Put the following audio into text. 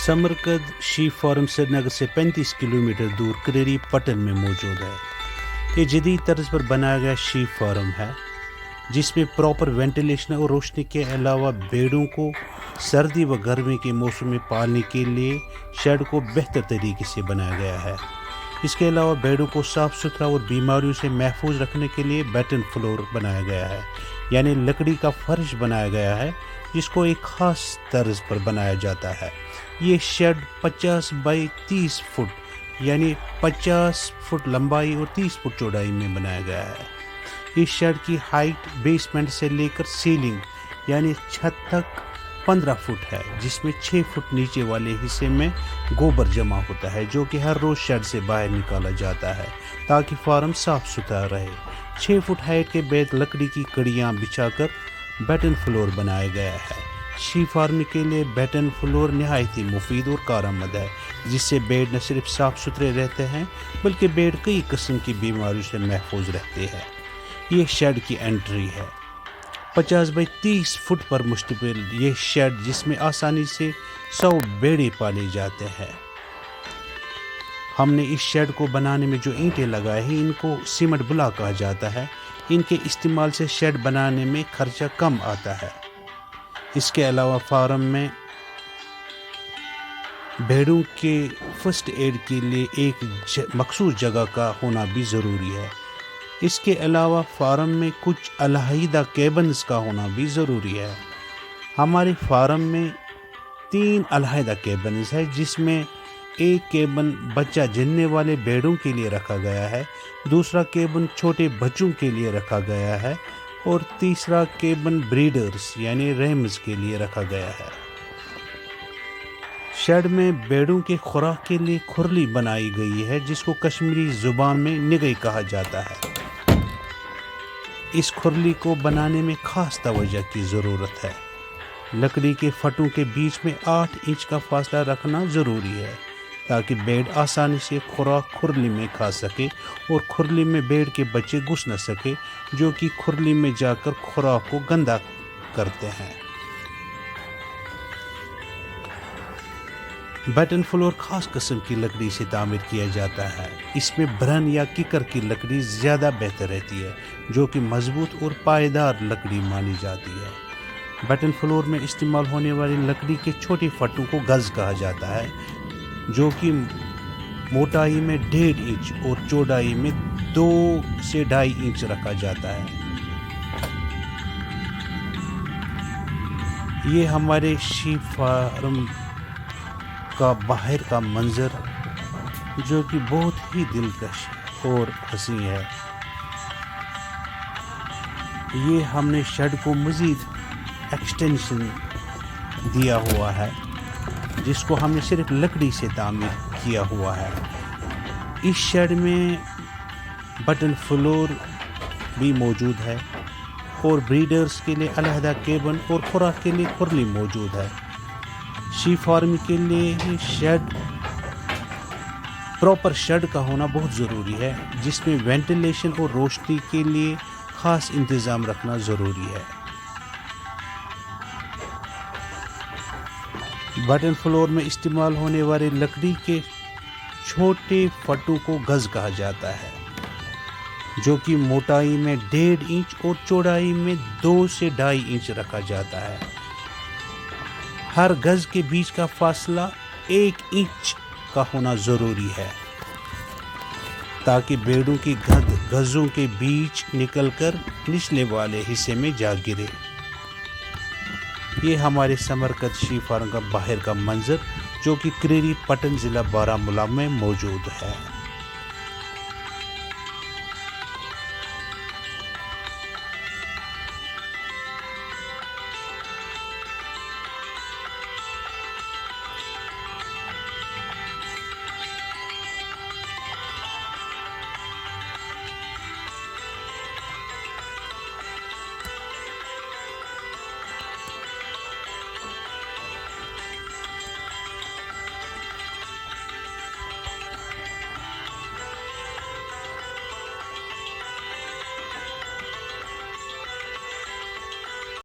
Samarkand sheep farm Srinagar से 35 kilometre दूर करेरी पटन में मौजूद है। ये जदीद तर्ज पर बनाया गया शीप फार्म है जिसमें प्रॉपर वेंटिलेशन और रोशनी के अलावा भेड़ों को सर्दी व गर्मी के मौसम में पालने के लिए शेड को बेहतर तरीके से बनाया गया है। इसके अलावा भेड़ों को साफ़ सुथरा और बीमारियों से महफूज रखने के लिए बैटन फ्लोर बनाया गया है, यानी लकड़ी का फर्श बनाया गया है जिसको एक ख़ास तर्ज पर बनाया जाता है। ये शेड 50 बाई 30 फुट यानी 50 फुट लंबाई और 30 फुट चौड़ाई में बनाया गया है। इस शेड की हाइट बेसमेंट से लेकर सीलिंग यानी छत तक 15 फुट है, जिसमें 6 फुट नीचे वाले हिस्से में गोबर जमा होता है जो कि हर रोज़ शेड से बाहर निकाला जाता है ताकि फार्म साफ़ सुथरा रहे। 6 फुट हाइट के बाद लकड़ी की कड़ियाँ बिछाकर बैटन फ्लोर बनाया गया है। शीप फार्म के लिए बैटन फ्लोर नहायत ही मुफीद और कारआमद है, जिससे बेड न सिर्फ साफ़ सुथरे रहते हैं बल्कि बेड कई किस्म की बीमारियों से महफूज रहते हैं। ये शेड की एंट्री है। 50 बाई 30 फुट पर मुश्तमिल ये शेड जिसमें आसानी से 100 भेड़े पाले जाते हैं। हमने इस शेड को बनाने में जो ईंटें लगाए हैं इनको सीमेंट ब्लॉक कहा जाता है। इनके इस्तेमाल से शेड बनाने में खर्चा कम आता है। इसके अलावा फार्म में भेड़ों के फर्स्ट एड के लिए एक मखसूस जगह का होना भी ज़रूरी है। इसके अलावा फार्म में कुछ अलहदा केबन्स का होना भी ज़रूरी है। हमारे फार्म में 3 अलहदा केबन्स है, जिसमें एक केबन बच्चा जनने वाले भेड़ों के लिए रखा गया है, दूसरा केबन छोटे बच्चों के लिए रखा गया है और तीसरा केबन ब्रीडर्स यानी रेम्स के लिए रखा गया है। शेड में भेड़ों के खुराक के लिए खुरली बनाई गई है जिसको कश्मीरी ज़ुबान में निगई कहा जाता है। इस खुरली को बनाने में ख़ास तवज्जो की ज़रूरत है। लकड़ी के फटों के बीच में 8 इंच का फासला रखना ज़रूरी है ताकि भेड़ आसानी से खुराक खुरली में खा सके और खुरली में भेड़ के बच्चे घुस न सके जो कि खुरली में जाकर खुराक को गंदा करते हैं। बैटन फ्लोर खास किस्म की लकड़ी से तामीर किया जाता है। इसमें ब्रन या किकर की लकड़ी ज़्यादा बेहतर रहती है जो कि मजबूत और पायदार लकड़ी मानी जाती है। बैटन फ्लोर में इस्तेमाल होने वाली लकड़ी के छोटे फटों को गज़ कहा जाता है जो कि मोटाई में 1.5 इंच और चौड़ाई में 2 से 2.5 इंच रखा जाता है। ये हमारे शीप फार्म का बाहर का मंजर जो कि बहुत ही दिलकश और हसीन है। ये हमने शेड को मज़ीद एक्सटेंशन दिया हुआ है जिसको हमने सिर्फ लकड़ी से तामीर किया हुआ है। इस शेड में बटन फ्लोर भी मौजूद है और ब्रीडर्स के लिए अलहदा केबन और खुराक के लिए खुरली मौजूद है। शीप फार्म के लिए शेड प्रॉपर शेड का होना बहुत ज़रूरी है जिसमें वेंटिलेशन और रोशनी के लिए ख़ास इंतज़ाम रखना ज़रूरी है। बटन फ्लोर में इस्तेमाल होने वाली लकड़ी के छोटे फटों को गज़ कहा जाता है जो कि मोटाई में 1.5 इंच और चौड़ाई में 2 से 2.5 इंच रखा जाता है। हर गज़ के बीच का फासला 1 इंच का होना ज़रूरी है ताकि भेड़ों की गज़ों के बीच निकलकर निचले वाले हिस्से में जा गिरे। ये हमारे समरकंद शीप फार्म का बाहर का मंजर जो कि करेरी पटन ज़िला बारामूला में मौजूद है।